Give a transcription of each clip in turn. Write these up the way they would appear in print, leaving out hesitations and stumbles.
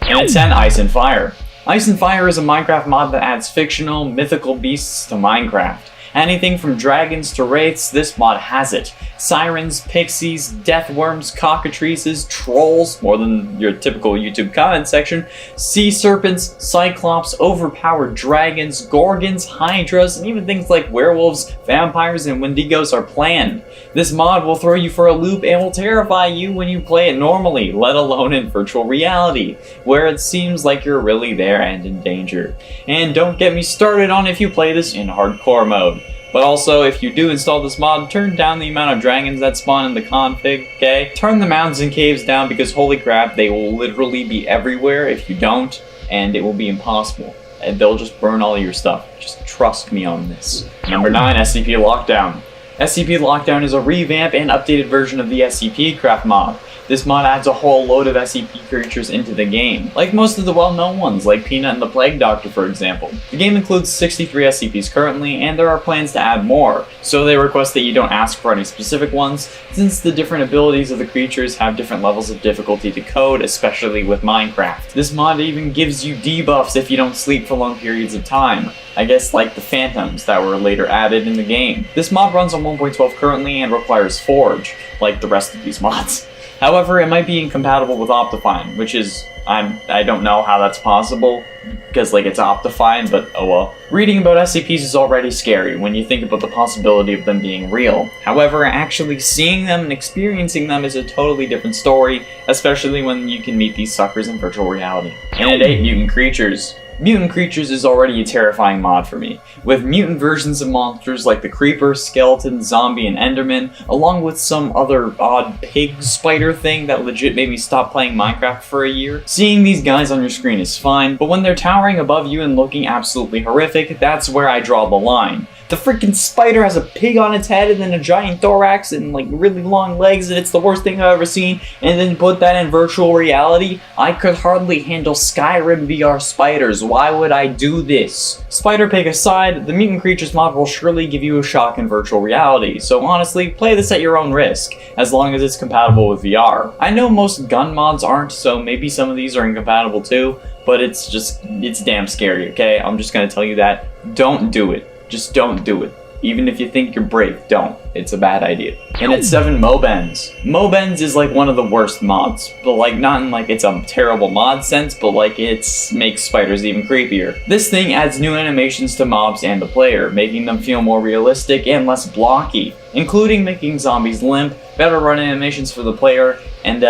And at 10, Ice and Fire. Ice and Fire is a Minecraft mod that adds fictional, mythical beasts to Minecraft. Anything from dragons to wraiths, this mod has it. Sirens, pixies, deathworms, cockatrices, trolls, more than your typical YouTube comment section, sea serpents, cyclops, overpowered dragons, gorgons, hydras, and even things like werewolves, vampires, and wendigos are planned. This mod will throw you for a loop and will terrify you when you play it normally, let alone in virtual reality, where it seems like you're really there and in danger. And don't get me started on if you play this in hardcore mode. But also, if you do install this mod, turn down the amount of dragons that spawn in the config, okay? Turn the mountains and caves down because holy crap, they will literally be everywhere if you don't, and it will be impossible. And they'll just burn all your stuff. Just trust me on this. Number 9, SCP Lockdown. SCP Lockdown is a revamp and updated version of the SCP Craft mod. This mod adds a whole load of SCP creatures into the game, like most of the well-known ones, like Peanut and the Plague Doctor for example. The game includes 63 SCPs currently, and there are plans to add more, so they request that you don't ask for any specific ones, since the different abilities of the creatures have different levels of difficulty to code, especially with Minecraft. This mod even gives you debuffs if you don't sleep for long periods of time. I guess like the phantoms that were later added in the game. This mod runs on 1.12 currently and requires Forge, like the rest of these mods. However, it might be incompatible with Optifine, which is, I don't know how that's possible, because like it's Optifine, but oh well. Reading about SCPs is already scary when you think about the possibility of them being real. However, actually seeing them and experiencing them is a totally different story, especially when you can meet these suckers in virtual reality. And at 8, Mutant Creatures. Mutant Creatures is already a terrifying mod for me, with mutant versions of monsters like the Creeper, Skeleton, Zombie, and Enderman, along with some other odd pig spider thing that legit made me stop playing Minecraft for a year. Seeing these guys on your screen is fine, but when they're towering above you and looking absolutely horrific, that's where I draw the line. The freaking spider has a pig on its head and then a giant thorax and like really long legs, and it's the worst thing I've ever seen, and then put that in virtual reality? I could hardly handle Skyrim VR spiders. Why would I do this? Spider pig aside, the Mutant Creatures mod will surely give you a shock in virtual reality, so honestly, play this at your own risk, as long as it's compatible with VR. I know most gun mods aren't, so maybe some of these are incompatible too, but it's damn scary, okay? I'm just gonna tell you that. Don't do it. Just don't do it. Even if you think you're brave, don't. It's a bad idea. And at 7, Mobends. Mobends is like one of the worst mods, but like not in like it's a terrible mod sense, but like it makes spiders even creepier. This thing adds new animations to mobs and the player, making them feel more realistic and less blocky, including making zombies limp, better run animations for the player, and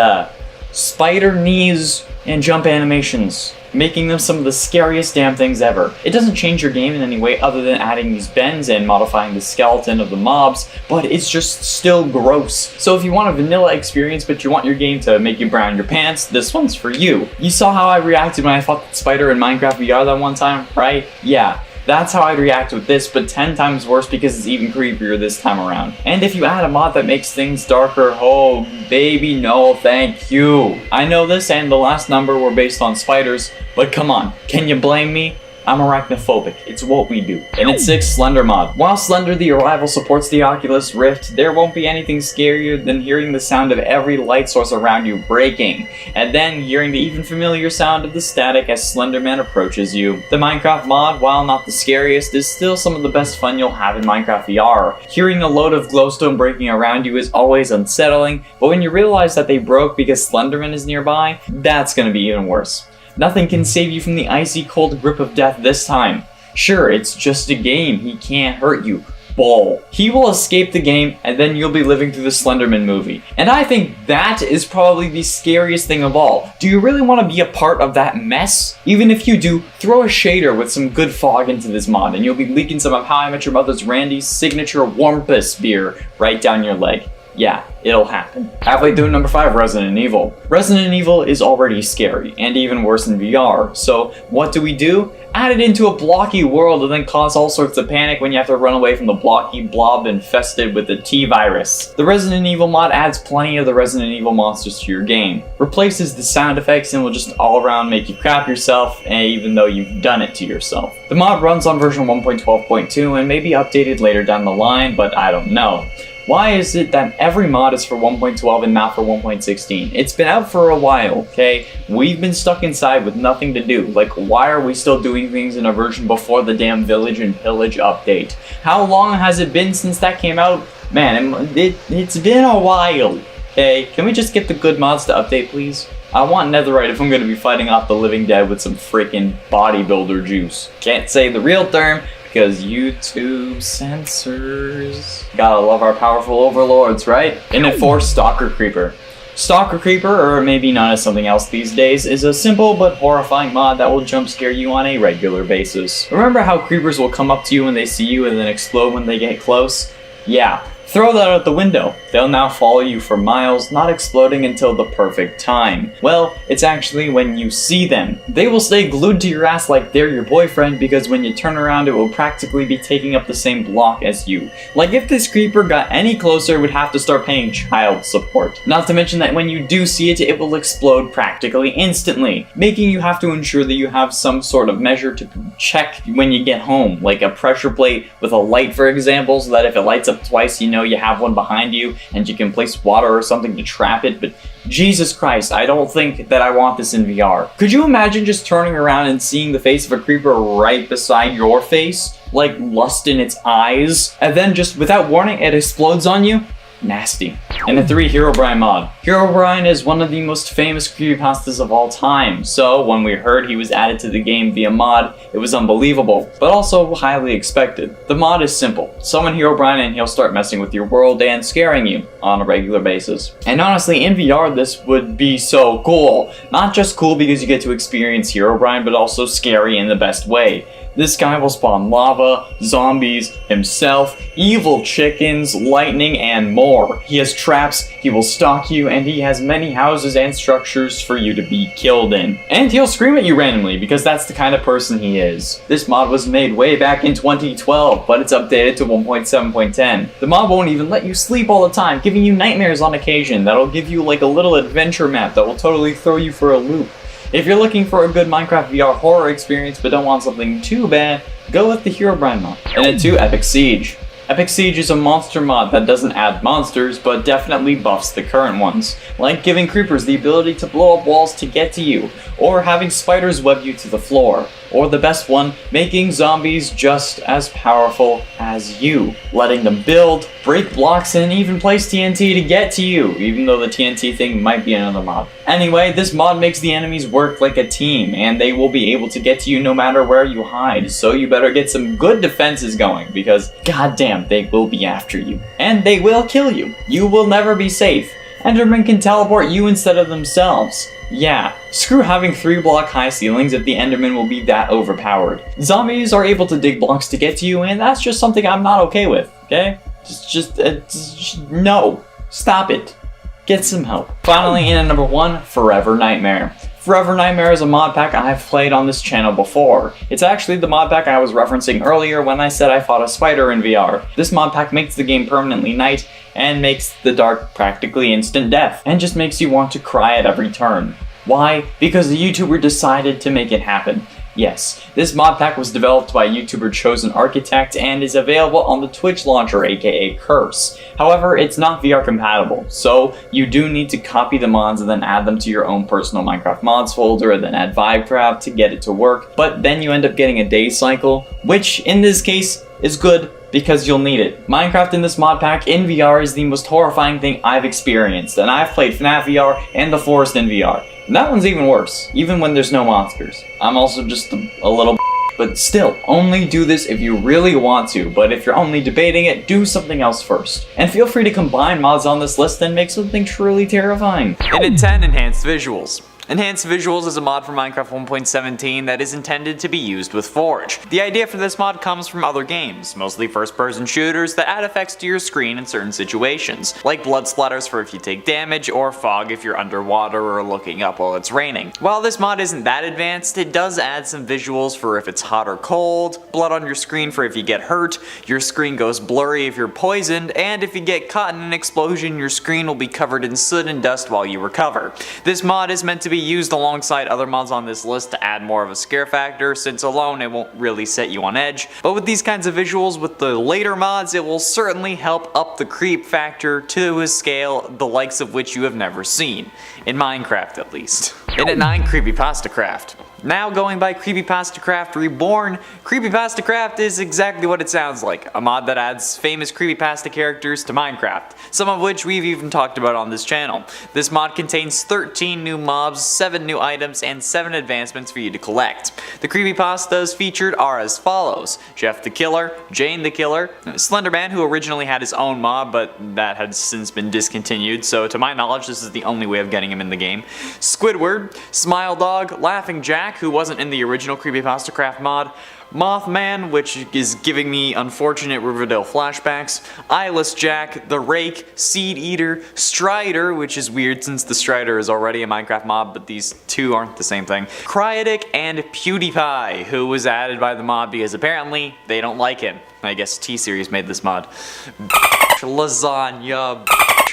spider knees and jump animations, making them some of the scariest damn things ever. It doesn't change your game in any way other than adding these bends and modifying the skeleton of the mobs, but it's just still gross. So if you want a vanilla experience but you want your game to make you brown your pants, this one's for you. You saw how I reacted when I fought that spider in Minecraft VR that one time, right? Yeah. That's how I'd react with this, but 10 times worse because it's even creepier this time around. And if you add a mod that makes things darker, oh baby, no thank you. I know this and the last number were based on spiders, but come on, can you blame me? I'm arachnophobic. It's what we do. And at 6, Slender mod. While Slender the Arrival supports the Oculus Rift, there won't be anything scarier than hearing the sound of every light source around you breaking, and then hearing the even familiar sound of the static as Slenderman approaches you. The Minecraft mod, while not the scariest, is still some of the best fun you'll have in Minecraft VR. Hearing a load of glowstone breaking around you is always unsettling, but when you realize that they broke because Slenderman is nearby, that's gonna be even worse. Nothing can save you from the icy cold grip of death this time. Sure, it's just a game, he can't hurt you. Bull. He will escape the game, and then you'll be living through the Slenderman movie. And I think that is probably the scariest thing of all. Do you really want to be a part of that mess? Even if you do, throw a shader with some good fog into this mod, and you'll be leaking some of How I Met Your Mother's Randy's signature Warmpus beer right down your leg. Yeah, it'll happen. Halfway through number 5, Resident Evil. Resident Evil is already scary, and even worse in VR, so what do? Add it into a blocky world and then cause all sorts of panic when you have to run away from the blocky blob infested with the T-virus. The Resident Evil mod adds plenty of the Resident Evil monsters to your game, replaces the sound effects, and will just all around make you crap yourself, even though you've done it to yourself. The mod runs on version 1.12.2 and may be updated later down the line, but I don't know. Why is it that every mod is for 1.12 and not for 1.16? It's been out for a while, okay? We've been stuck inside with nothing to do. Like, why are we still doing things in a version before the damn Village and Pillage update? How long has it been since that came out? Man, it's been a while, okay? Can we just get the good mods to update, please? I want netherite if I'm going to be fighting off the living dead with some freaking bodybuilder juice. Can't say the real term because YouTube censors. Gotta love our powerful overlords, right? And enforce Stalker Creeper. Stalker Creeper, or maybe known as something else these days, is a simple but horrifying mod that will jump scare you on a regular basis. Remember how creepers will come up to you when they see you and then explode when they get close? Yeah. Throw that out the window. They'll now follow you for miles, not exploding until the perfect time. Well, it's actually when you see them. They will stay glued to your ass like they're your boyfriend because when you turn around it will practically be taking up the same block as you. Like if this creeper got any closer it would have to start paying child support. Not to mention that when you do see it, it will explode practically instantly, making you have to ensure that you have some sort of measure to check when you get home, like a pressure plate with a light for example, so that if it lights up twice you know you have one behind you and you can place water or something to trap it. But Jesus Christ, I don't think that I want this in VR. Could you imagine just turning around and seeing the face of a creeper right beside your face? Like lust in its eyes? And then just without warning it explodes on you? Nasty. And the 3 Herobrine mod. Herobrine is one of the most famous creepypastas of all time, so when we heard he was added to the game via mod, it was unbelievable, but also highly expected. The mod is simple. Summon Herobrine and he'll start messing with your world and scaring you on a regular basis. And honestly, in VR this would be so cool. Not just cool because you get to experience Herobrine, but also scary in the best way. This guy will spawn lava, zombies, himself, evil chickens, lightning, and more. He has traps, he will stalk you, and he has many houses and structures for you to be killed in. And he'll scream at you randomly, because that's the kind of person he is. This mod was made way back in 2012, but it's updated to 1.7.10. The mod won't even let you sleep all the time, giving you nightmares on occasion. That'll give you like a little adventure map that will totally throw you for a loop. If you're looking for a good Minecraft VR horror experience but don't want something too bad, go with the Herobrine mod. And at 2, Epic Siege. Epic Siege is a monster mod that doesn't add monsters, but definitely buffs the current ones, like giving creepers the ability to blow up walls to get to you, or having spiders web you to the floor, or the best one, making zombies just as powerful as you, letting them build, break blocks, and even place TNT to get to you, even though the TNT thing might be another mod. Anyway, this mod makes the enemies work like a team, and they will be able to get to you no matter where you hide, so you better get some good defenses going, because goddamn, they will be after you. And they will kill you. You will never be safe. Endermen can teleport you instead of themselves. Yeah, screw having 3-block high ceilings if the Enderman will be that overpowered. Zombies are able to dig blocks to get to you, and that's just something I'm not okay with, okay? No. Stop it. Get some help. Finally, in at number 1, Forever Nightmare. Forever Nightmare is a mod pack I've played on this channel before. It's actually the mod pack I was referencing earlier when I said I fought a spider in VR. This mod pack makes the game permanently night and makes the dark practically instant death, and just makes you want to cry at every turn. Why? Because the YouTuber decided to make it happen. Yes, this mod pack was developed by YouTuber Chosen Architect and is available on the Twitch launcher, aka Curse. However, it's not VR compatible, so you do need to copy the mods and then add them to your own personal Minecraft mods folder and then add Vibecraft to get it to work, but then you end up getting a day cycle, which in this case is good because you'll need it. Minecraft in this mod pack in VR is the most horrifying thing I've experienced, and I've played FNAF VR and The Forest in VR. And that one's even worse, even when there's no monsters. I'm also just a little but still, only do this if you really want to, but if you're only debating it, do something else first. And feel free to combine mods on this list and make something truly terrifying. And at 10, Enhanced Visuals. Enhanced Visuals is a mod for Minecraft 1.17 that is intended to be used with Forge. The idea for this mod comes from other games, mostly first-person shooters that add effects to your screen in certain situations, like blood splatters for if you take damage, or fog if you're underwater or looking up while it's raining. While this mod isn't that advanced, it does add some visuals for if it's hot or cold, blood on your screen for if you get hurt, your screen goes blurry if you're poisoned, and if you get caught in an explosion, your screen will be covered in soot and dust while you recover. This mod is meant to be be used alongside other mods on this list to add more of a scare factor, since alone it won't really set you on edge. But with these kinds of visuals with the later mods, it will certainly help up the creep factor to a scale the likes of which you have never seen. In Minecraft at least. And at 9, Creepypasta Craft. Now going by Creepypasta Craft Reborn, Creepypasta Craft is exactly what it sounds like, a mod that adds famous creepypasta characters to Minecraft, some of which we've even talked about on this channel. This mod contains 13 new mobs, 7 new items, and 7 advancements for you to collect. The creepypastas featured are as follows: Jeff the Killer, Jane the Killer, Slenderman, who originally had his own mob but that had since been discontinued, so to my knowledge this is the only way of getting him in the game, Squidward, Smile Dog, Laughing Jack, who wasn't in the original Creepypasta Craft mod, Mothman, which is giving me unfortunate Riverdale flashbacks, Eyeless Jack, The Rake, Seed Eater, Strider, which is weird since the Strider is already a Minecraft mob, but these two aren't the same thing, Cryotic, and PewDiePie, who was added by the mod because apparently they don't like him. I guess T-Series made this mod. Lasagna.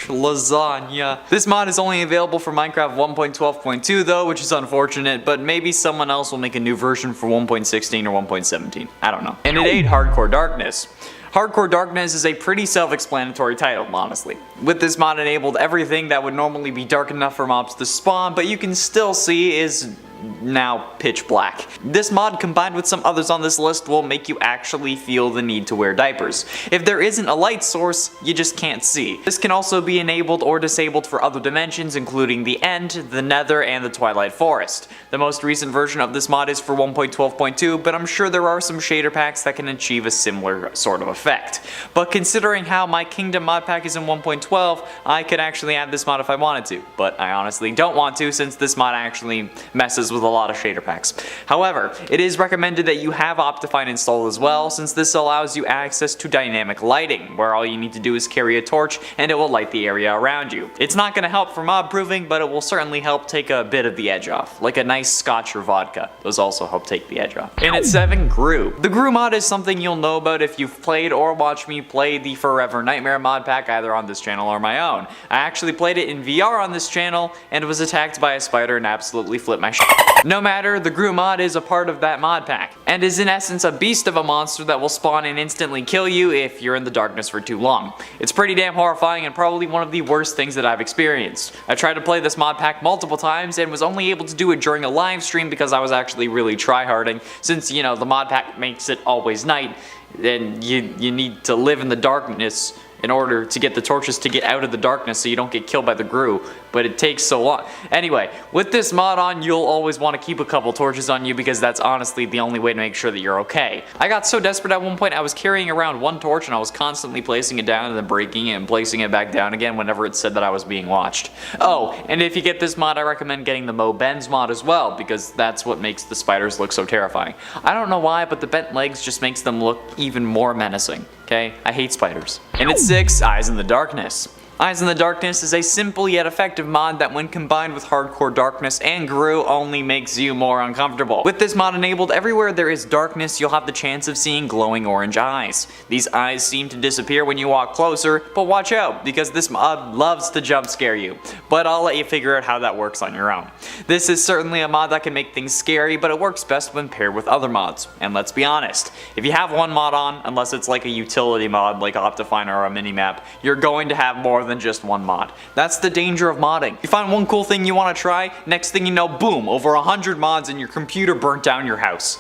Lasagna. This mod is only available for Minecraft 1.12.2 though, which is unfortunate, but maybe someone else will make a new version for 1.16 or 1.17. I don't know. And at 8, Hardcore Darkness. Hardcore Darkness is a pretty self-explanatory title, honestly. With this mod enabled, everything that would normally be dark enough for mobs to spawn, but you can still see is now pitch black. This mod, combined with some others on this list, will make you actually feel the need to wear diapers. If there isn't a light source, you just can't see. This can also be enabled or disabled for other dimensions, including the End, the Nether, and the Twilight Forest. The most recent version of this mod is for 1.12.2, but I'm sure there are some shader packs that can achieve a similar sort of effect. But considering how my Kingdom mod pack is in 1.12, I could actually add this mod if I wanted to, but I honestly don't want to since this mod actually messes with a lot of shader packs. However, it is recommended that you have Optifine installed as well, since this allows you access to dynamic lighting, where all you need to do is carry a torch and it will light the area around you. It's not going to help for mob proofing, but it will certainly help take a bit of the edge off, like a nice scotch or vodka. Those also help take the edge off. And at 7, Grue. The Grue mod is something you'll know about if you've played or watched me play the Forever Nightmare mod pack either on this channel or my own. I actually played it in VR on this channel and was attacked by a spider and absolutely flipped my shit. No matter, the Grue mod is a part of that mod pack, and is in essence a beast of a monster that will spawn and instantly kill you if you're in the darkness for too long. It's pretty damn horrifying and probably one of the worst things that I've experienced. I tried to play this mod pack multiple times and was only able to do it during a live stream because I was actually really tryharding, since, you know, the mod pack makes it always night, and you need to live in the darkness in order to get the torches to get out of the darkness so you don't get killed by the Grue, but it takes so long. Anyway, with this mod on, you'll always want to keep a couple torches on you because that's honestly the only way to make sure that you're okay. I got so desperate at one point I was carrying around one torch and I was constantly placing it down and then breaking it and placing it back down again whenever it said that I was being watched. Oh, and if you get this mod, I recommend getting the Mobends mod as well, because that's what makes the spiders look so terrifying. I don't know why, but the bent legs just makes them look even more menacing. Okay? I hate spiders. And at 6, Eyes in the Darkness. Eyes in the Darkness is a simple yet effective mod that when combined with Hardcore Darkness and Grue only makes you more uncomfortable. With this mod enabled, everywhere there is darkness you'll have the chance of seeing glowing orange eyes. These eyes seem to disappear when you walk closer, but watch out because this mod loves to jump scare you. But I'll let you figure out how that works on your own. This is certainly a mod that can make things scary, but it works best when paired with other mods. And let's be honest, if you have one mod on, unless it's like a utility mod like Optifine or a minimap, you're going to have more than just one mod. That's the danger of modding. You find one cool thing you want to try, next thing you know, boom, over 100 mods and your computer burnt down your house.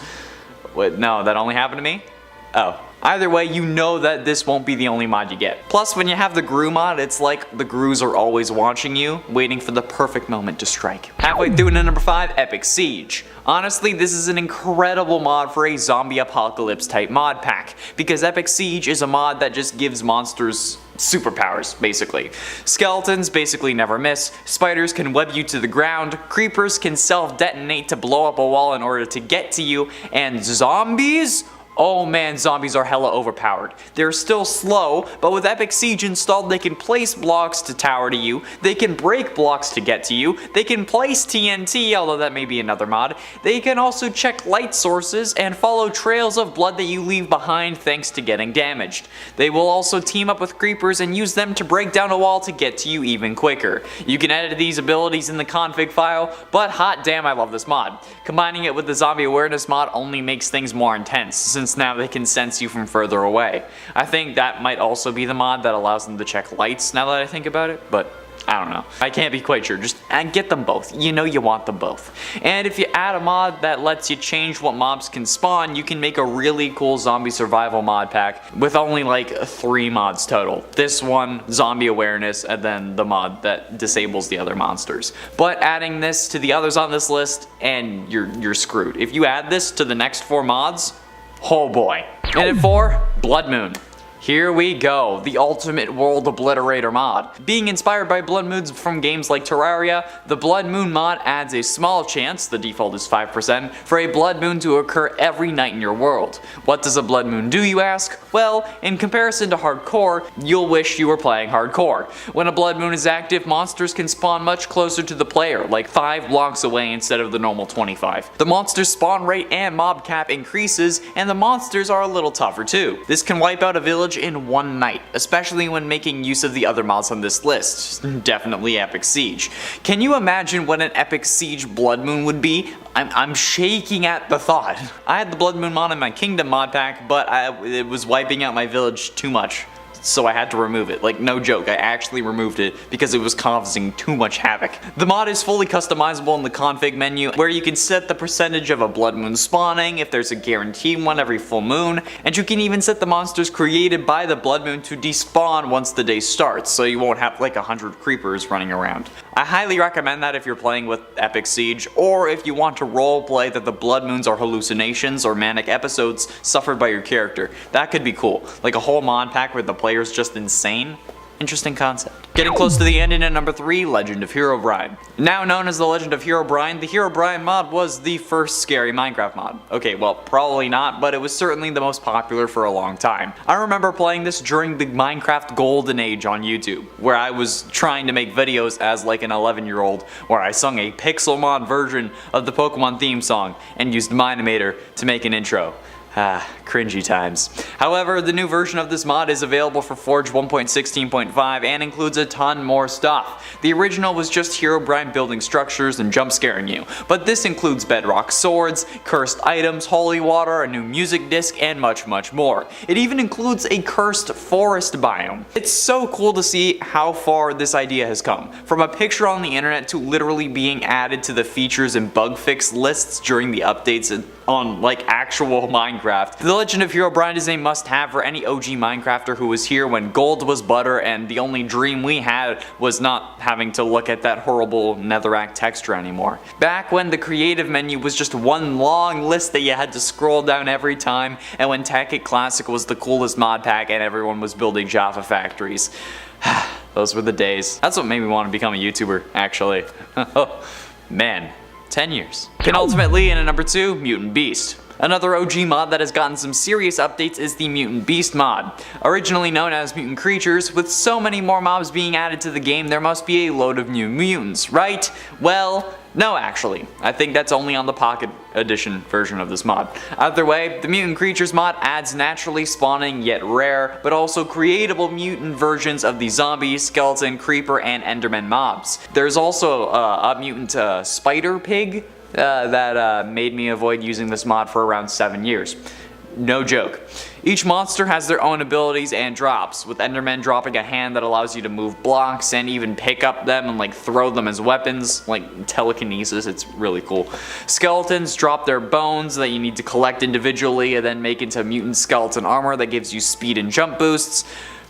Wait, no, that only happened to me? Oh. Either way, you know that this won't be the only mod you get. Plus, when you have the Grue mod, it's like the Grues are always watching you, waiting for the perfect moment to strike. Halfway through to number 5, Epic Siege. Honestly, this is an incredible mod for a zombie apocalypse type mod pack, because Epic Siege is a mod that just gives monsters superpowers, basically. Skeletons basically never miss, spiders can web you to the ground, creepers can self-detonate to blow up a wall in order to get to you, and zombies? Oh man, zombies are hella overpowered. They're still slow, but with Epic Siege installed, they can place blocks to tower to you, they can break blocks to get to you, they can place TNT, although that may be another mod, they can also check light sources and follow trails of blood that you leave behind thanks to getting damaged. They will also team up with creepers and use them to break down a wall to get to you even quicker. You can edit these abilities in the config file, but hot damn I love this mod. Combining it with the zombie awareness mod only makes things more intense, since now they can sense you from further away. I think that might also be the mod that allows them to check lights now that I think about it, but I don't know. I can't be quite sure. Just get them both. You know you want them both. And if you add a mod that lets you change what mobs can spawn, you can make a really cool zombie survival mod pack with only like 3 mods total. This one, zombie awareness, and then the mod that disables the other monsters. But adding this to the others on this list, and you're screwed. If you add this to the next 4 mods, oh boy. And at 4, Blood Moon. Here we go, the ultimate world obliterator mod. Being inspired by blood moons from games like Terraria, the Blood Moon mod adds a small chance, the default is 5%, for a blood moon to occur every night in your world. What does a blood moon do, you ask? Well, in comparison to hardcore, you'll wish you were playing hardcore. When a blood moon is active, monsters can spawn much closer to the player, like 5 blocks away instead of the normal 25. The monster's spawn rate and mob cap increases, and the monsters are a little tougher too. This can wipe out a village in one night, especially when making use of the other mods on this list. Definitely Epic Siege. Can you imagine what an Epic Siege Blood Moon would be? I'm shaking at the thought. I had the Blood Moon mod in my Kingdom mod pack, but it was wiping out my village too much. So I had to remove it. Like, no joke, I actually removed it because it was causing too much havoc. The mod is fully customizable in the config menu, where you can set the percentage of a blood moon spawning, if there's a guaranteed one every full moon, and you can even set the monsters created by the blood moon to despawn once the day starts, so you won't have like 100 creepers running around. I highly recommend that if you're playing with Epic Siege, or if you want to roleplay that the blood moons are hallucinations or manic episodes suffered by your character. That could be cool. Like a whole mod pack where the player's just insane. Interesting concept. Getting close to the ending at number 3, Legend of Herobrine. Now known as the Legend of Herobrine, the Herobrine mod was the first scary Minecraft mod. Okay, well, probably not, but it was certainly the most popular for a long time. I remember playing this during the Minecraft golden age on YouTube, where I was trying to make videos as like an 11-year-old, where I sung a Pixelmon version of the Pokemon theme song and used Minimator to make an intro. Ah, cringy times. However, the new version of this mod is available for Forge 1.16.5 and includes a ton more stuff. The original was just Herobrine building structures and jump scaring you, but this includes bedrock swords, cursed items, holy water, a new music disc, and much more. It even includes a cursed forest biome. It's so cool to see how far this idea has come, from a picture on the internet to literally being added to the features and bug fix lists during the updates on like actual Minecraft. The Legend of Herobrine is a must-have for any OG Minecrafter who was here when gold was butter and the only dream we had was not having to look at that horrible netherrack texture anymore. Back when the creative menu was just one long list that you had to scroll down every time, and when Tekkit Classic was the coolest mod pack and everyone was building Java factories. Those were the days. That's what made me want to become a YouTuber, actually. Oh, man. 10 years. Penultimately, in at number 2, Mutant Beast. Another OG mod that has gotten some serious updates is the Mutant Beast mod. Originally known as Mutant Creatures, with so many more mobs being added to the game, there must be a load of new mutants, right? Well, no actually. I think that's only on the Pocket Edition version of this mod. Either way, the Mutant Creatures mod adds naturally spawning yet rare, but also creatable mutant versions of the zombie, skeleton, creeper, and enderman mobs. There's also a mutant spider pig that made me avoid using this mod for around 7 years. No joke. Each monster has their own abilities and drops, with Endermen dropping a hand that allows you to move blocks and even pick up them and like throw them as weapons, like telekinesis. It's really cool. Skeletons drop their bones that you need to collect individually and then make into mutant skeleton armor that gives you speed and jump boosts.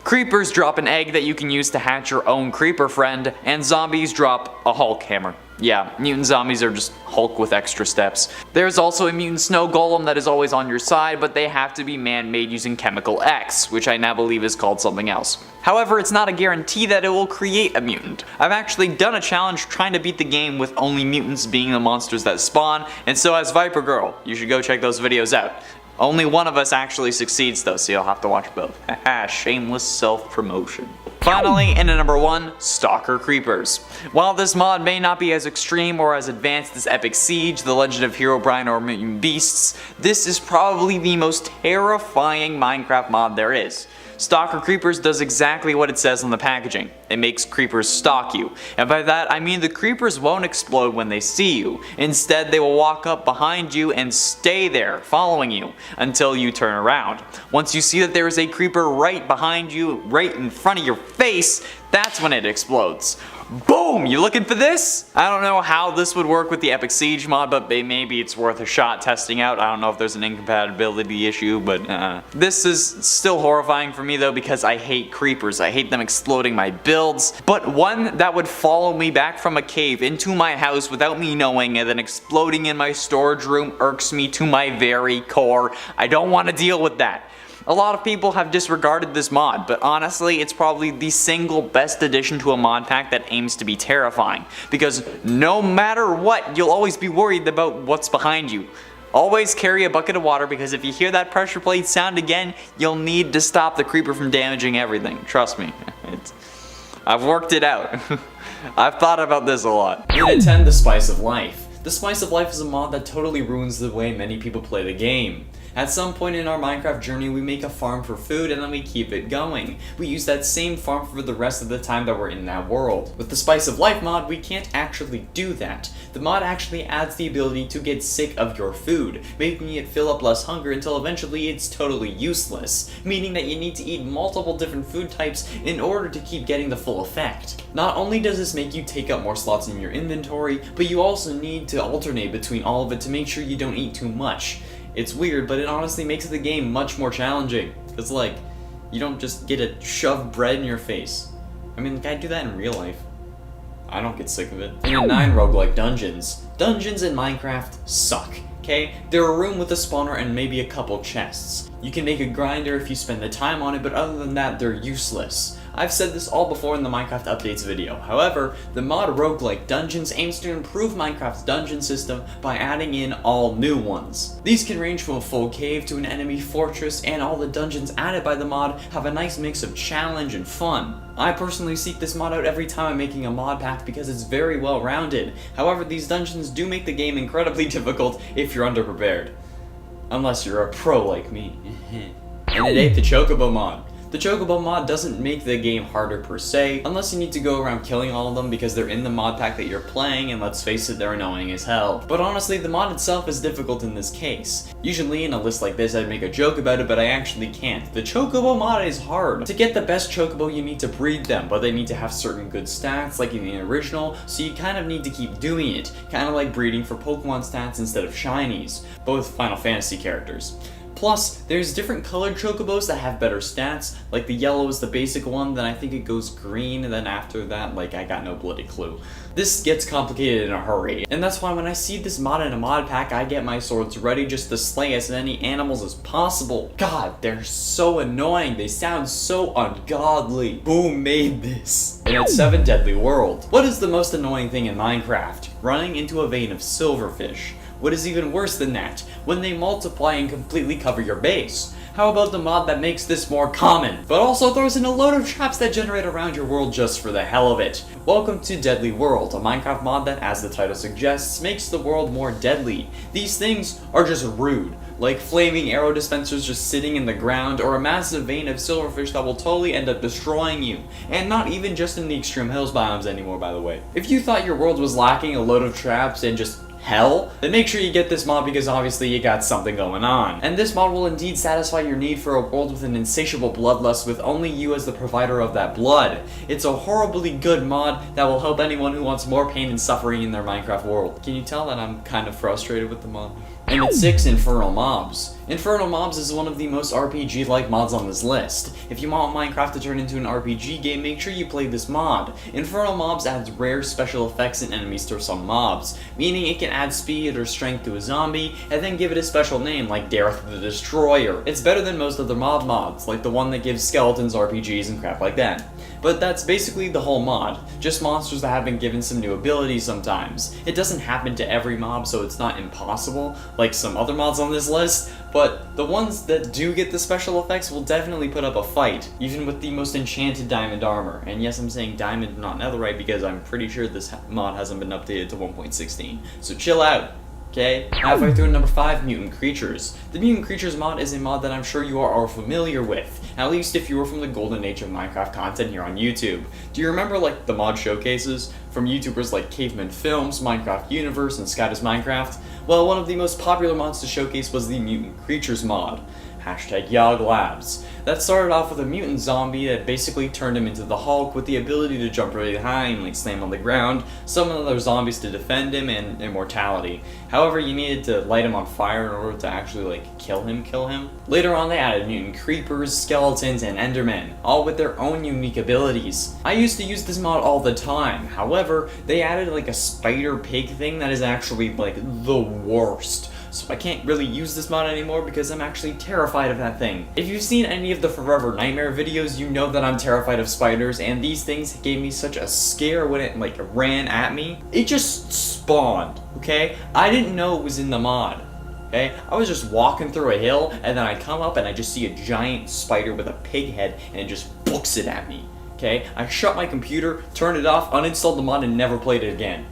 Creepers drop an egg that you can use to hatch your own creeper friend, and zombies drop a Hulk hammer. Yeah, mutant zombies are just Hulk with extra steps. There's also a mutant snow golem that is always on your side, but they have to be man-made using Chemical X, which I now believe is called something else. However, it's not a guarantee that it will create a mutant. I've actually done a challenge trying to beat the game with only mutants being the monsters that spawn, and so has Viper Girl. You should go check those videos out. Only one of us actually succeeds though, so you'll have to watch both. Haha, shameless self-promotion. Finally, in at number 1, Stalker Creepers. While this mod may not be as extreme or as advanced as Epic Siege, The Legend of Herobrine, or Mutant Beasts, this is probably the most terrifying Minecraft mod there is. Stalker Creepers does exactly what it says on the packaging. It makes creepers stalk you. And by that, I mean the creepers won't explode when they see you. Instead, they will walk up behind you and stay there, following you, until you turn around. Once you see that there is a creeper right behind you, right in front of your face, that's when it explodes. Boom! You looking for this? I don't know how this would work with the Epic Siege mod, but maybe it's worth a shot testing out. I don't know if there's an incompatibility issue, but this is still horrifying for me though, because I hate creepers. I hate them exploding my builds. But one that would follow me back from a cave into my house without me knowing and then exploding in my storage room irks me to my very core. I don't want to deal with that. A lot of people have disregarded this mod, but honestly, it's probably the single best addition to a mod pack that aims to be terrifying. Because no matter what, you'll always be worried about what's behind you. Always carry a bucket of water, because if you hear that pressure plate sound again, you'll need to stop the creeper from damaging everything. Trust me. I've worked it out. I've thought about this a lot. In at 10, The Spice of Life. The Spice of Life is a mod that totally ruins the way many people play the game. At some point in our Minecraft journey, we make a farm for food and then we keep it going. We use that same farm for the rest of the time that we're in that world. With the Spice of Life mod, we can't actually do that. The mod actually adds the ability to get sick of your food, making it fill up less hunger until eventually it's totally useless, meaning that you need to eat multiple different food types in order to keep getting the full effect. Not only does this make you take up more slots in your inventory, but you also need to alternate between all of it to make sure you don't eat too much. It's weird, but it honestly makes the game much more challenging. It's like, you don't just get to shove bread in your face. I mean, I do that in real life. I don't get sick of it. In at 9, Roguelike Dungeons. Dungeons in Minecraft suck, okay? They're a room with a spawner and maybe a couple chests. You can make a grinder if you spend the time on it, but other than that, they're useless. I've said this all before in the Minecraft updates video. However, the mod Roguelike Dungeons aims to improve Minecraft's dungeon system by adding in all new ones. These can range from a full cave to an enemy fortress, and all the dungeons added by the mod have a nice mix of challenge and fun. I personally seek this mod out every time I'm making a mod pack because it's very well rounded. However, these dungeons do make the game incredibly difficult if you're underprepared. Unless you're a pro like me. And at 8, the Chocobo mod. The Chocobo mod doesn't make the game harder per se, unless you need to go around killing all of them because they're in the mod pack that you're playing, and let's face it, they're annoying as hell. But honestly, the mod itself is difficult in this case. Usually in a list like this I'd make a joke about it, but I actually can't. The Chocobo mod is hard. To get the best Chocobo you need to breed them, but they need to have certain good stats like in the original, so you kind of need to keep doing it. Kind of like breeding for Pokemon stats instead of shinies, both Final Fantasy characters. Plus, there's different colored Chocobos that have better stats, like the yellow is the basic one, then I think it goes green, and then after that, like, I got no bloody clue. This gets complicated in a hurry, and that's why when I see this mod in a mod pack, I get my swords ready just to slay as many animals as possible. God, they're so annoying, they sound so ungodly. Who made this? And at 7, Deadly World. What is the most annoying thing in Minecraft? Running into a vein of silverfish. What is even worse than that? When they multiply and completely cover your base. How about the mod that makes this more common, but also throws in a load of traps that generate around your world just for the hell of it? Welcome to Deadly World, a Minecraft mod that, as the title suggests, makes the world more deadly. These things are just rude, like flaming arrow dispensers just sitting in the ground, or a massive vein of silverfish that will totally end up destroying you. And not even just in the extreme hills biomes anymore, by the way. If you thought your world was lacking a load of traps and just hell, then make sure you get this mod because obviously you got something going on. And this mod will indeed satisfy your need for a world with an insatiable bloodlust with only you as the provider of that blood. It's a horribly good mod that will help anyone who wants more pain and suffering in their Minecraft world. Can you tell that I'm kind of frustrated with the mod? And at 6, Infernal Mobs. Infernal Mobs is one of the most RPG-like mods on this list. If you want Minecraft to turn into an RPG game, make sure you play this mod. Infernal Mobs adds rare special effects and enemies to some mobs, meaning it can add speed or strength to a zombie, and then give it a special name like Dareth the Destroyer. It's better than most other mods, like the one that gives skeletons RPGs and crap like that. But that's basically the whole mod, just monsters that have been given some new abilities sometimes. It doesn't happen to every mob, so it's not impossible. like some other mods on this list, but the ones that do get the special effects will definitely put up a fight, even with the most enchanted diamond armor. And yes, I'm saying diamond, not netherite, because I'm pretty sure this mod hasn't been updated to 1.16. So chill out. Okay, halfway through number 5, Mutant Creatures. The Mutant Creatures mod is a mod that I'm sure you are all familiar with, at least if you were from the golden age of Minecraft content here on YouTube. Do you remember like the mod showcases from YouTubers like Caveman Films, Minecraft Universe, and Sky Does Minecraft? Well, one of the most popular mods to showcase was the Mutant Creatures mod. Hashtag Yog Labs. That started off with a mutant zombie that basically turned him into the Hulk with the ability to jump really high and like slam on the ground, summon other zombies to defend him, and immortality. However, you needed to light him on fire in order to actually like kill him. Later on they added mutant creepers, skeletons, and endermen, all with their own unique abilities. I used to use this mod all the time, however, they added like a spider pig thing that is actually like the worst. So I can't really use this mod anymore because I'm actually terrified of that thing. If you've seen any of the Forever Nightmare videos, you know that I'm terrified of spiders, and these things gave me such a scare when it like ran at me. It just spawned, okay? I didn't know it was in the mod, okay? I was just walking through a hill, and then I come up and I just see a giant spider with a pig head, and it just books it at me, okay? I shut my computer, turned it off, uninstalled the mod, and never played it again.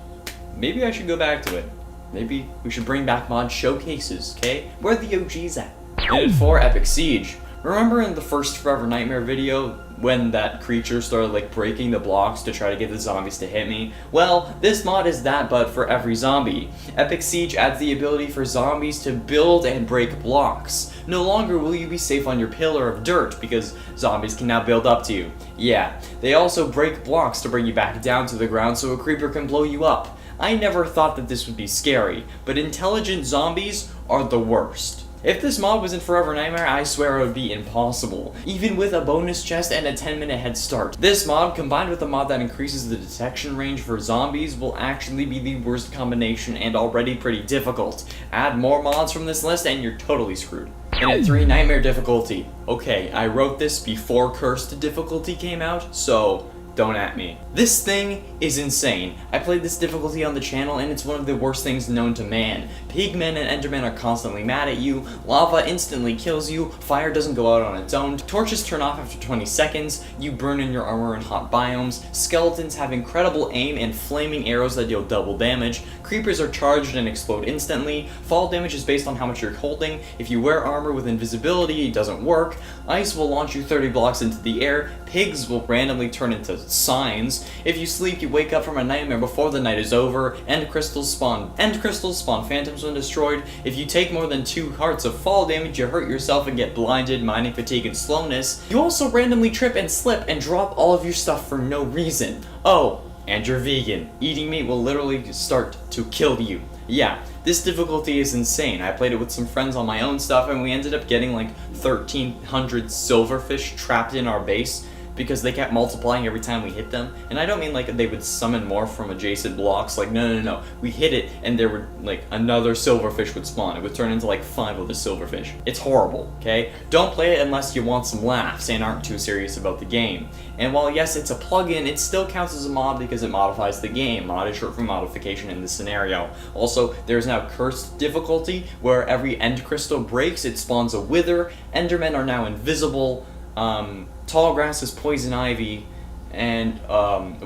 Maybe I should go back to it. Maybe we should bring back mod showcases, okay? Where are the OGs at? And at 4, Epic Siege. Remember in the first Forever Nightmare video when that creature started like breaking the blocks to try to get the zombies to hit me? Well, this mod is that, but for every zombie. Epic Siege adds the ability for zombies to build and break blocks. No longer will you be safe on your pillar of dirt because zombies can now build up to you. Yeah, they also break blocks to bring you back down to the ground so a creeper can blow you up. I never thought that this would be scary, but intelligent zombies are the worst. If this mod was in Forever Nightmare, I swear it would be impossible, even with a bonus chest and a 10-minute head start. This mod, combined with a mod that increases the detection range for zombies, will actually be the worst combination and already pretty difficult. Add more mods from this list and you're totally screwed. And at 3, Nightmare difficulty. Okay, I wrote this before Cursed difficulty came out, so don't at me. This thing is insane. I played this difficulty on the channel and it's one of the worst things known to man. Pigmen and endermen are constantly mad at you, lava instantly kills you, fire doesn't go out on its own, torches turn off after 20 seconds, you burn in your armor in hot biomes, skeletons have incredible aim and flaming arrows that deal double damage, creepers are charged and explode instantly, fall damage is based on how much you're holding, if you wear armor with invisibility it doesn't work, ice will launch you 30 blocks into the air, pigs will randomly turn into signs, if you sleep you wake up from a nightmare before the night is over, end crystals spawn phantoms when destroyed, if you take more than 2 hearts of fall damage you hurt yourself and get blinded, mining fatigue and slowness, you also randomly trip and slip and drop all of your stuff for no reason. Oh, and you're vegan. Eating meat will literally start to kill you. Yeah, this difficulty is insane. I played it with some friends on my own stuff and we ended up getting like 1,300 silverfish trapped in our base because they kept multiplying every time we hit them. And I don't mean like they would summon more from adjacent blocks, like no. We hit it and there would like another silverfish would spawn. It would turn into like 5 of the silverfish. It's horrible, okay? Don't play it unless you want some laughs and aren't too serious about the game. And while yes, it's a plugin, it still counts as a mod because it modifies the game. Mod is short for modification in this scenario. Also, there's now Cursed difficulty, where every end crystal breaks, it spawns a wither, endermen are now invisible, tall grass is poison ivy, and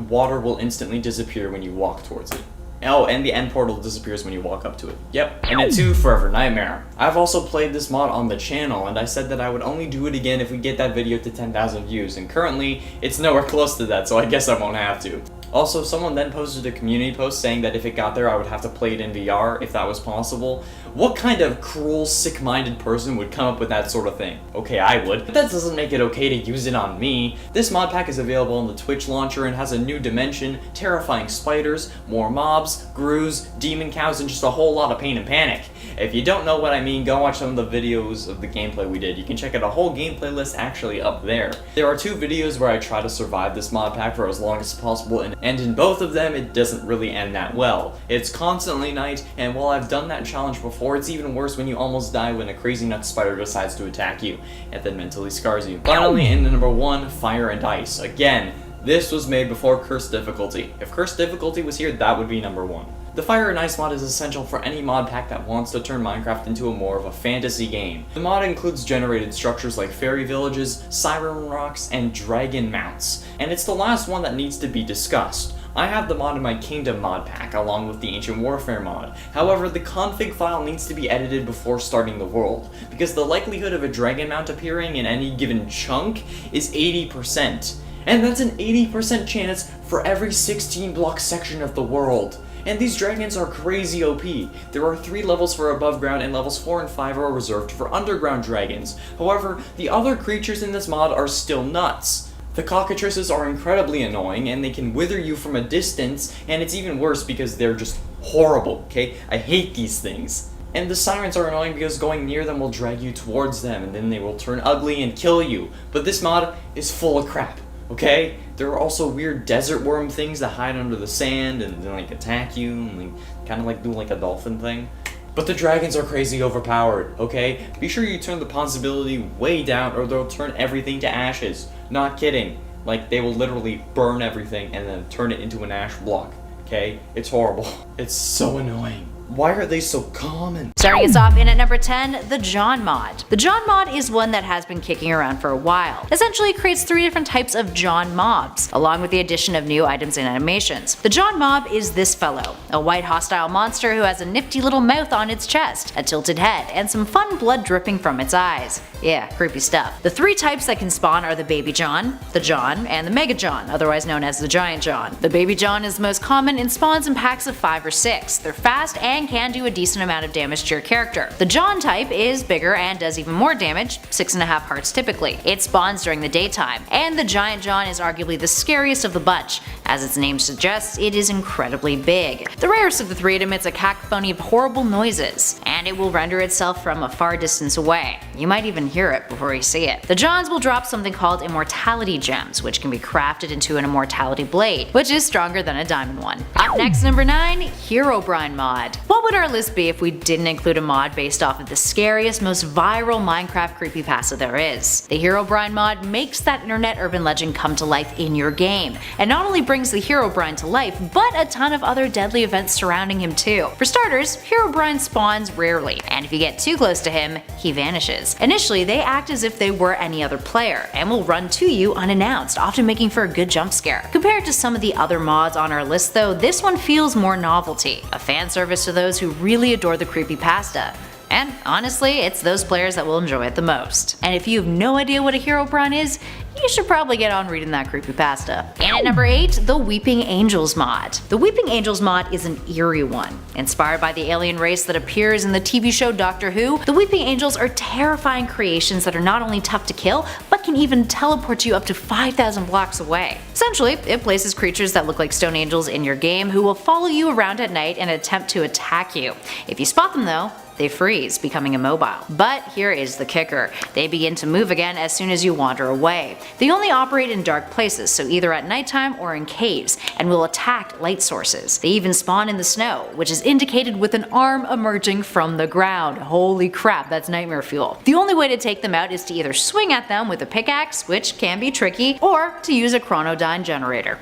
water will instantly disappear when you walk towards it. Oh, and the end portal disappears when you walk up to it. Yep. And at 2, Forever Nightmare. I've also played this mod on the channel, and I said that I would only do it again if we get that video to 10,000 views, and currently, it's nowhere close to that, so I guess I won't have to. Also, someone then posted a community post saying that if it got there, I would have to play it in VR, if that was possible. What kind of cruel, sick-minded person would come up with that sort of thing? Okay, I would, but that doesn't make it okay to use it on me. This mod pack is available on the Twitch launcher and has a new dimension, terrifying spiders, more mobs, grues, demon cows, and just a whole lot of pain and panic. If you don't know what I mean, go watch some of the videos of the gameplay we did. You can check out a whole gameplay list actually up there. There are 2 videos where I try to survive this mod pack for as long as possible, and in both of them, it doesn't really end that well. It's constantly night, and while I've done that challenge before, it's even worse when you almost die when a crazy nut spider decides to attack you, and then mentally scars you. Finally, in the number 1, Fire and Ice. Again, this was made before Cursed difficulty. If Cursed difficulty was here, that would be number 1. The Fire and Ice mod is essential for any mod pack that wants to turn Minecraft into more of a fantasy game. The mod includes generated structures like fairy villages, siren rocks, and dragon mounts, and it's the last one that needs to be discussed. I have the mod in my Kingdom mod pack along with the Ancient Warfare mod. However, the config file needs to be edited before starting the world, because the likelihood of a dragon mount appearing in any given chunk is 80%. And that's an 80% chance for every 16 block section of the world. And these dragons are crazy OP. There are 3 levels for above ground and levels 4 and 5 are reserved for underground dragons. However, the other creatures in this mod are still nuts. The cockatrices are incredibly annoying and they can wither you from a distance, and it's even worse because they're just horrible, okay? I hate these things. And the sirens are annoying because going near them will drag you towards them and then they will turn ugly and kill you. But this mod is full of crap, okay? There are also weird desert worm things that hide under the sand and then like attack you and like, kind of like do like a dolphin thing. But the dragons are crazy overpowered, okay? Be sure you turn the possibility way down or they'll turn everything to ashes. Not kidding. Like, they will literally burn everything and then turn it into an ash block, okay? It's horrible. It's so annoying. Why are they so common? Starting us off in at number 10, the John mod. The John mod is one that has been kicking around for a while. Essentially, it creates 3 different types of John mobs, along with the addition of new items and animations. The John mob is this fellow, a white hostile monster who has a nifty little mouth on its chest, a tilted head, and some fun blood dripping from its eyes. Yeah, creepy stuff. The 3 types that can spawn are the Baby John, the John, and the Mega John, otherwise known as the Giant John. The Baby John is the most common and spawns in packs of 5 or 6. They're fast and can do a decent amount of damage to your character. The John type is bigger and does even more damage, 6.5 hearts typically. It spawns during the daytime, and the Giant John is arguably the scariest of the bunch. As its name suggests, it is incredibly big. The rarest of the 3 emits a cacophony of horrible noises, and it will render itself from a far distance away. You might even hear it before you see it. The Johns will drop something called immortality gems, which can be crafted into an immortality blade, which is stronger than a diamond one. Up next, number 9, Herobrine mod. What would our list be if we didn't include a mod based off of the scariest, most viral Minecraft creepypasta there is? The Herobrine mod makes that internet urban legend come to life in your game, and not only brings the Herobrine to life, but a ton of other deadly events surrounding him too. For starters, Herobrine spawns rarely, and if you get too close to him, he vanishes. Initially, they act as if they were any other player, and will run to you unannounced, often making for a good jump scare. Compared to some of the other mods on our list though, this one feels more novelty, a fan service to those who really adore the creepypasta. And honestly, it's those players that will enjoy it the most. And if you have no idea what a Herobrine is, you should probably get on reading that creepypasta. And at number 8, the Weeping Angels mod. The Weeping Angels mod is an eerie one. Inspired by the alien race that appears in the TV show Doctor Who, the Weeping Angels are terrifying creations that are not only tough to kill, but can even teleport you up to 5,000 blocks away. Essentially, it places creatures that look like stone angels in your game who will follow you around at night and attempt to attack you. If you spot them though, they freeze, becoming immobile. But here is the kicker. They begin to move again as soon as you wander away. They only operate in dark places, so either at nighttime or in caves, and will attack light sources. They even spawn in the snow, which is indicated with an arm emerging from the ground. Holy crap, that's nightmare fuel. The only way to take them out is to either swing at them with a pickaxe, which can be tricky, or to use a chronodyne generator.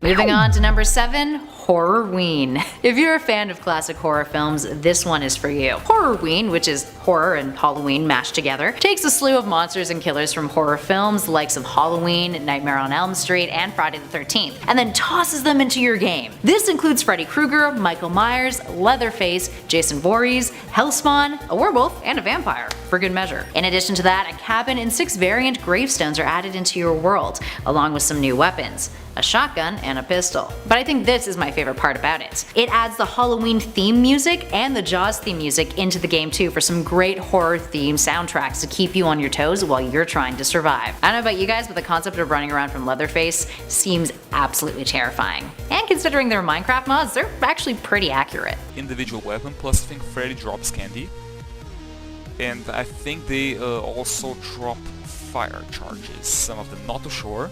Moving on to number 7, Horrorween. If you're a fan of classic horror films, this one is for you. Horrorween, which is horror and Halloween mashed together, takes a slew of monsters and killers from horror films the likes of Halloween, Nightmare on Elm Street, and Friday the 13th, and then tosses them into your game. This includes Freddy Krueger, Michael Myers, Leatherface, Jason Voorhees, Hellspawn, a werewolf, and a vampire, for good measure. In addition to that, a cabin and 6 variant gravestones are added into your world, along with some new weapons. A shotgun, and a pistol. But I think this is my favorite part about it. It adds the Halloween theme music and the Jaws theme music into the game too for some great horror themed soundtracks to keep you on your toes while you're trying to survive. I don't know about you guys, but the concept of running around from Leatherface seems absolutely terrifying. And considering they're Minecraft mods, they're actually pretty accurate. Individual weapon, plus I think Freddy drops candy. And I think they also drop fire charges, some of them, not too sure.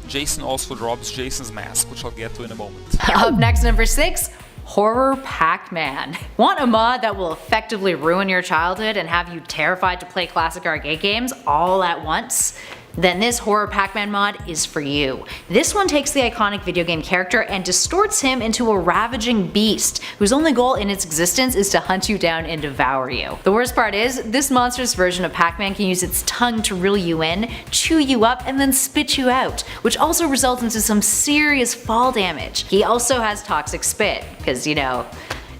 Jason also drops Jason's mask, which I'll get to in a moment. Up next, number 6, Horror Pac-Man. Want a mod that will effectively ruin your childhood and have you terrified to play classic arcade games all at once? Then this Horror Pac-Man mod is for you. This one takes the iconic video game character and distorts him into a ravaging beast whose only goal in its existence is to hunt you down and devour you. The worst part is, this monstrous version of Pac-Man can use its tongue to reel you in, chew you up, and then spit you out, which also results into some serious fall damage. He also has toxic spit, because you know,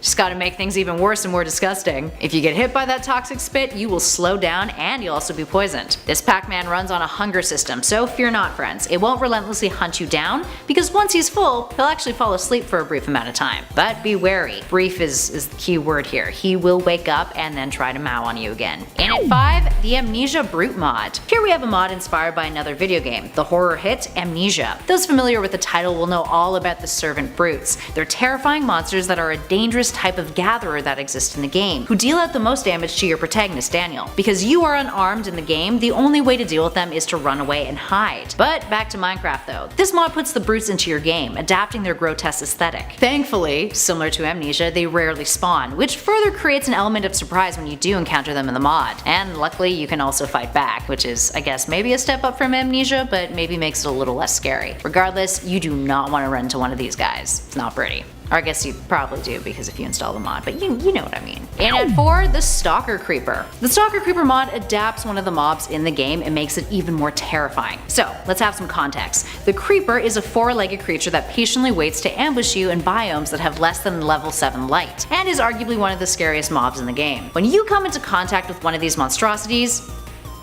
just gotta make things even worse and more disgusting. If you get hit by that toxic spit, you will slow down and you'll also be poisoned. This Pac-Man runs on a hunger system, so fear not friends. It won't relentlessly hunt you down, because once he's full, he'll actually fall asleep for a brief amount of time. But be wary. Brief is the key word here. He will wake up and then try to mow on you again. And at 5, the Amnesia Brute mod. Here we have a mod inspired by another video game, the horror hit Amnesia. Those familiar with the title will know all about the servant brutes. They're terrifying monsters that are a dangerous type of gatherer that exists in the game, who deal out the most damage to your protagonist Daniel. Because you are unarmed in the game, the only way to deal with them is to run away and hide. But back to Minecraft though. This mod puts the brutes into your game, adapting their grotesque aesthetic. Thankfully, similar to Amnesia, they rarely spawn, which further creates an element of surprise when you do encounter them in the mod. And luckily you can also fight back, which is, I guess, maybe a step up from Amnesia, but maybe makes it a little less scary. Regardless, you do not want to run into one of these guys. It's not pretty. Or I guess you probably do, because if you install the mod, but you know what I mean. And at 4, the Stalker Creeper. The Stalker Creeper mod adapts one of the mobs in the game and makes it even more terrifying. So let's have some context. The Creeper is a 4-legged creature that patiently waits to ambush you in biomes that have less than level 7 light, and is arguably one of the scariest mobs in the game. When you come into contact with one of these monstrosities,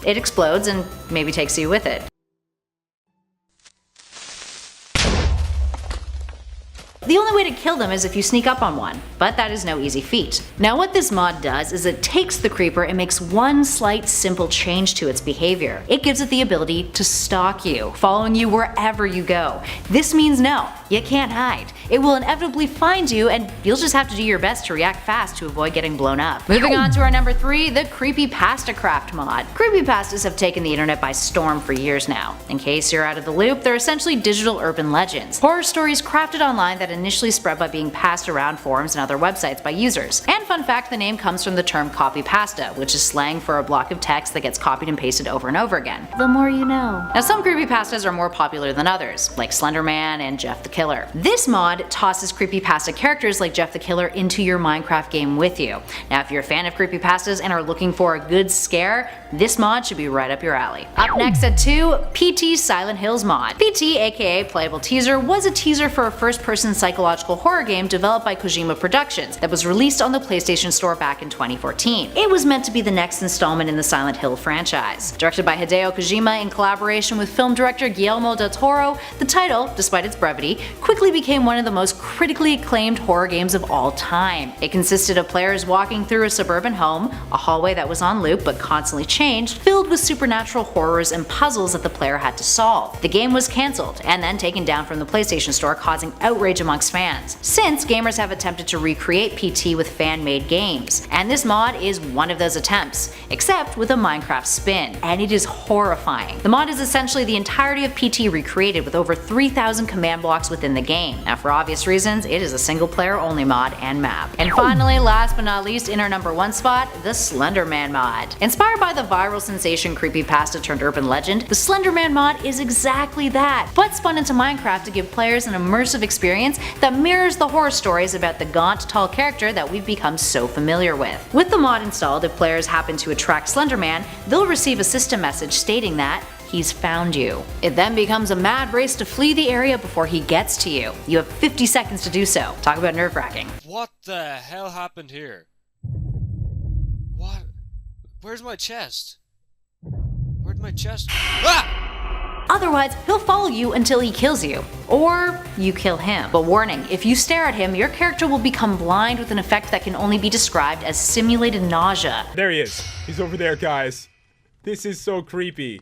it explodes and maybe takes you with it. The only way to kill them is if you sneak up on one, but that is no easy feat. Now what this mod does is it takes the creeper and makes one slight simple change to its behavior. It gives it the ability to stalk you, following you wherever you go. This means no, you can't hide. It will inevitably find you and you'll just have to do your best to react fast to avoid getting blown up. Moving on to our number 3, the Creepypasta Craft mod. Creepypastas have taken the internet by storm for years now. In case you're out of the loop, they're essentially digital urban legends. Horror stories crafted online that initially spread by being passed around forums and other websites by users. And fun fact, the name comes from the term copypasta, which is slang for a block of text that gets copied and pasted over and over again. The more you know. Now some creepypastas are more popular than others, like Slenderman and Jeff the Killer. This mod tosses creepypasta characters like Jeff the Killer into your Minecraft game with you. Now if you're a fan of creepypastas and are looking for a good scare, this mod should be right up your alley. Up next at 2, PT Silent Hills mod. PT, aka Playable Teaser, was a teaser for a first-person psychological horror game developed by Kojima Productions that was released on the PlayStation Store back in 2014. It was meant to be the next installment in the Silent Hill franchise. Directed by Hideo Kojima in collaboration with film director Guillermo del Toro, the title, despite its brevity, quickly became one of the most critically acclaimed horror games of all time. It consisted of players walking through a suburban home, a hallway that was on loop but constantly changed, filled with supernatural horrors and puzzles that the player had to solve. The game was cancelled and then taken down from the PlayStation Store, causing outrage amongst fans. Since, gamers have attempted to recreate PT with fan-made games, and this mod is one of those attempts, except with a Minecraft spin, and it is horrifying. The mod is essentially the entirety of PT recreated with over 3,000 command blocks within the game. Now for obvious reasons, it is a single player only mod and map. And finally, last but not least, in our number 1 spot, the Slenderman mod. Inspired by the viral sensation creepypasta turned urban legend, the Slenderman mod is exactly that, but spun into Minecraft to give players an immersive experience that mirrors the horror stories about the gaunt, tall character that we've become so familiar with. With the mod installed, if players happen to attract Slenderman, they'll receive a system message stating that he's found you. It then becomes a mad race to flee the area before he gets to you. You have 50 seconds to do so. Talk about nerve-wracking. What the hell happened here? What? Where's my chest? Where'd my chest? Ah! Otherwise, he'll follow you until he kills you. Or you kill him. But warning, if you stare at him, your character will become blind with an effect that can only be described as simulated nausea. There he is. He's over there, guys. This is so creepy.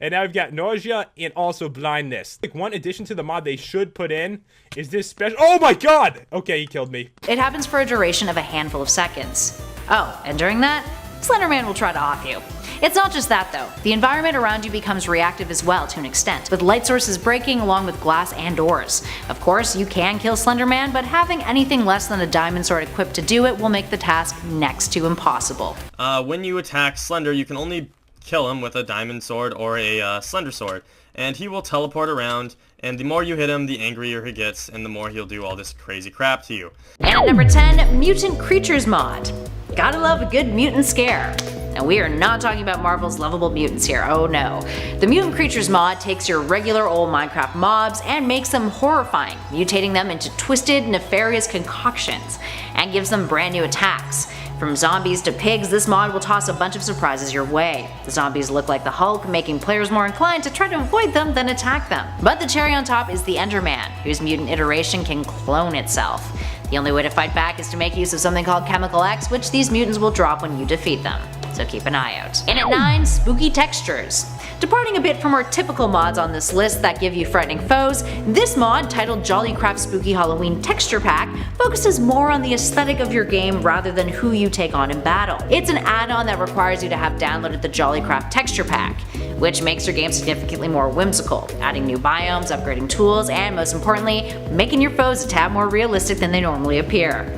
And now I've got nausea and also blindness. Like, one addition to the mod they should put in is this special— oh my god! Okay, he killed me. It happens for a duration of a handful of seconds. Oh, and during that, Slenderman will try to off you. It's not just that though. The environment around you becomes reactive as well to an extent, with light sources breaking along with glass and doors. Of course, you can kill Slenderman, but having anything less than a diamond sword equipped to do it will make the task next to impossible. When you attack Slender, you can only kill him with a diamond sword or a Slender sword, and he will teleport around, and the more you hit him, the angrier he gets, and the more he'll do all this crazy crap to you. And at number 10, Mutant Creatures mod. Gotta love a good mutant scare. And we are not talking about Marvel's lovable mutants here, oh no. The Mutant Creatures mod takes your regular old Minecraft mobs and makes them horrifying, mutating them into twisted, nefarious concoctions, and gives them brand new attacks. From zombies to pigs, this mod will toss a bunch of surprises your way. The zombies look like the Hulk, making players more inclined to try to avoid them than attack them. But the cherry on top is the Enderman, whose mutant iteration can clone itself. The only way to fight back is to make use of something called Chemical X, which these mutants will drop when you defeat them. So keep an eye out. And at 9, Spooky Textures. Departing a bit from our typical mods on this list that give you frightening foes, this mod, titled Jollycraft Spooky Halloween Texture Pack, focuses more on the aesthetic of your game rather than who you take on in battle. It's an add-on that requires you to have downloaded the Jollycraft Texture Pack, which makes your game significantly more whimsical, adding new biomes, upgrading tools, and most importantly, making your foes a tad more realistic than they normally appear.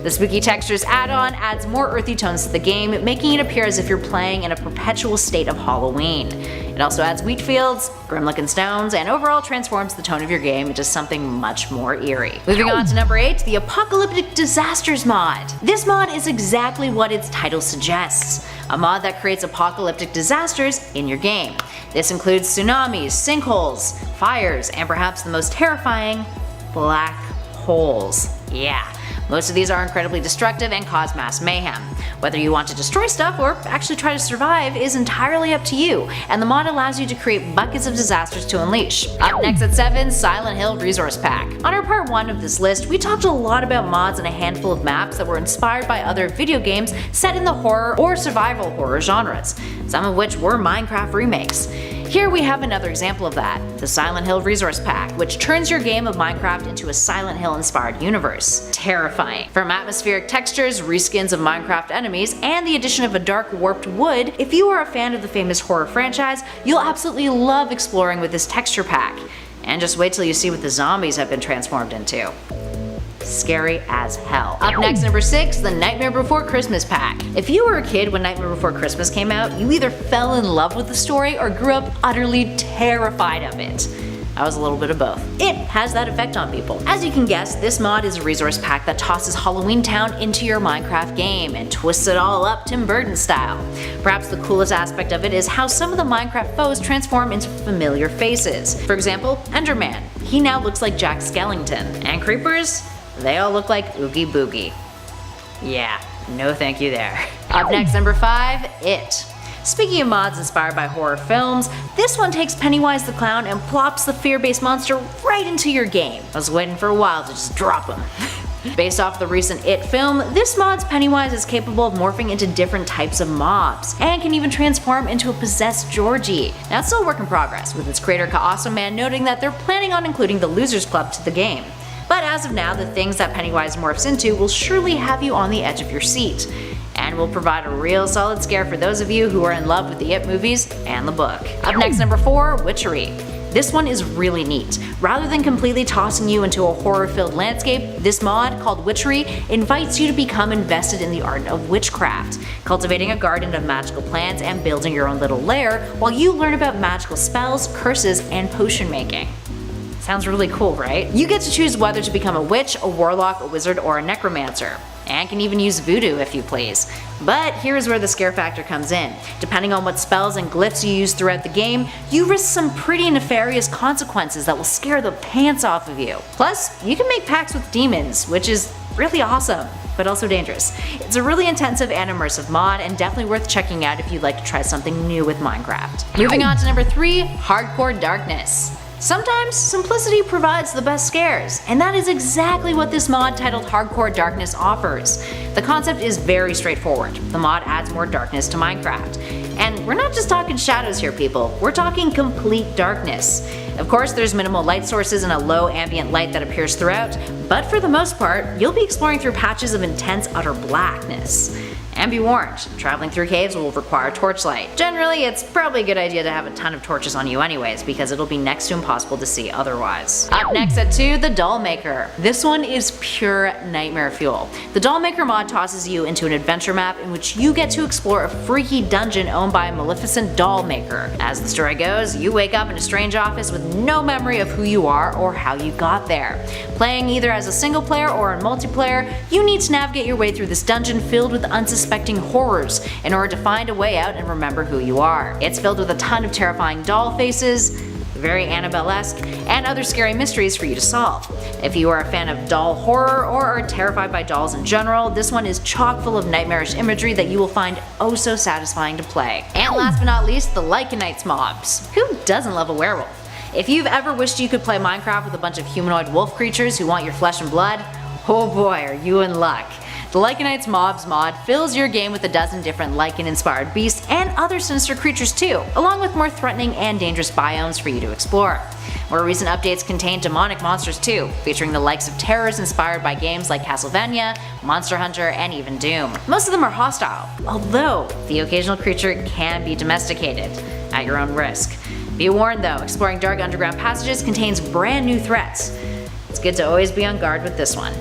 The Spooky Textures add-on adds more earthy tones to the game, making it appear as if you're playing in a perpetual state of Halloween. It also adds wheat fields, grim-looking stones, and overall transforms the tone of your game into something much more eerie. Moving on to number 8, the Apocalyptic Disasters mod. This mod is exactly what its title suggests, a mod that creates apocalyptic disasters in your game. This includes tsunamis, sinkholes, fires, and perhaps the most terrifying, black holes. Yeah. Most of these are incredibly destructive and cause mass mayhem. Whether you want to destroy stuff or actually try to survive is entirely up to you, and the mod allows you to create buckets of disasters to unleash. Up next at 7, Silent Hill Resource Pack. On our part 1 of this list, we talked a lot about mods and a handful of maps that were inspired by other video games set in the horror or survival horror genres, some of which were Minecraft remakes. Here we have another example of that, the Silent Hill Resource Pack, which turns your game of Minecraft into a Silent Hill inspired universe. Terrifying. From atmospheric textures, reskins of Minecraft enemies, and the addition of a dark warped wood, if you are a fan of the famous horror franchise, you'll absolutely love exploring with this texture pack. And just wait till you see what the zombies have been transformed into. Scary as hell. Up next, number 6, the Nightmare Before Christmas pack. If you were a kid when Nightmare Before Christmas came out, you either fell in love with the story or grew up utterly terrified of it. I was a little bit of both. It has that effect on people. As you can guess, this mod is a resource pack that tosses Halloween Town into your Minecraft game and twists it all up Tim Burton style. Perhaps the coolest aspect of it is how some of the Minecraft foes transform into familiar faces. For example, Enderman. He now looks like Jack Skellington. And creepers? They all look like Oogie Boogie. Yeah, no thank you there. Up next, number 5, It. Speaking of mods inspired by horror films, this one takes Pennywise the Clown and plops the fear-based monster right into your game. I was waiting for a while to just drop him. Based off the recent It film, this mod's Pennywise is capable of morphing into different types of mobs, and can even transform into a possessed Georgie. Now it's still a work in progress, with its creator Ka-Awesome noting that they're planning on including the Losers Club to the game. But as of now, the things that Pennywise morphs into will surely have you on the edge of your seat, and will provide a real solid scare for those of you who are in love with the It movies and the book. Up next, number 4, Witchery. This one is really neat. Rather than completely tossing you into a horror-filled landscape, this mod, called Witchery, invites you to become invested in the art of witchcraft, cultivating a garden of magical plants and building your own little lair while you learn about magical spells, curses, and potion making. Sounds really cool, right? You get to choose whether to become a witch, a warlock, a wizard, or a necromancer, and can even use voodoo if you please. But here's where the scare factor comes in. Depending on what spells and glyphs you use throughout the game, you risk some pretty nefarious consequences that will scare the pants off of you. Plus, you can make pacts with demons, which is really awesome, but also dangerous. It's a really intensive and immersive mod, and definitely worth checking out if you'd like to try something new with Minecraft. Moving on to number 3, Hardcore Darkness. Sometimes simplicity provides the best scares, and that is exactly what this mod titled Hardcore Darkness offers. The concept is very straightforward. The mod adds more darkness to Minecraft. And we're not just talking shadows here, people, we're talking complete darkness. Of course, there's minimal light sources and a low ambient light that appears throughout, but for the most part, you'll be exploring through patches of intense utter blackness. And be warned, traveling through caves will require torchlight. Generally, it's probably a good idea to have a ton of torches on you anyways, because it'll be next to impossible to see otherwise. Up next at 2, the Doll Maker. This one is pure nightmare fuel. The Doll Maker mod tosses you into an adventure map in which you get to explore a freaky dungeon owned by a maleficent doll maker. As the story goes, you wake up in a strange office with no memory of who you are or how you got there. Playing either as a single player or in multiplayer, you need to navigate your way through this dungeon filled with unsuspecting horrors in order to find a way out and remember who you are. It's filled with a ton of terrifying doll faces, very Annabelle-esque, and other scary mysteries for you to solve. If you are a fan of doll horror or are terrified by dolls in general, this one is chock full of nightmarish imagery that you will find oh so satisfying to play. And last but not least, the Lycanites mobs. Who doesn't love a werewolf? If you've ever wished you could play Minecraft with a bunch of humanoid wolf creatures who want your flesh and blood, oh boy, are you in luck. The Lycanites Mobs mod fills your game with a dozen different Lycan-inspired beasts and other sinister creatures too, along with more threatening and dangerous biomes for you to explore. More recent updates contain demonic monsters too, featuring the likes of terrors inspired by games like Castlevania, Monster Hunter, and even Doom. Most of them are hostile, although the occasional creature can be domesticated, at your own risk. Be warned though, exploring dark underground passages contains brand new threats. It's good to always be on guard with this one.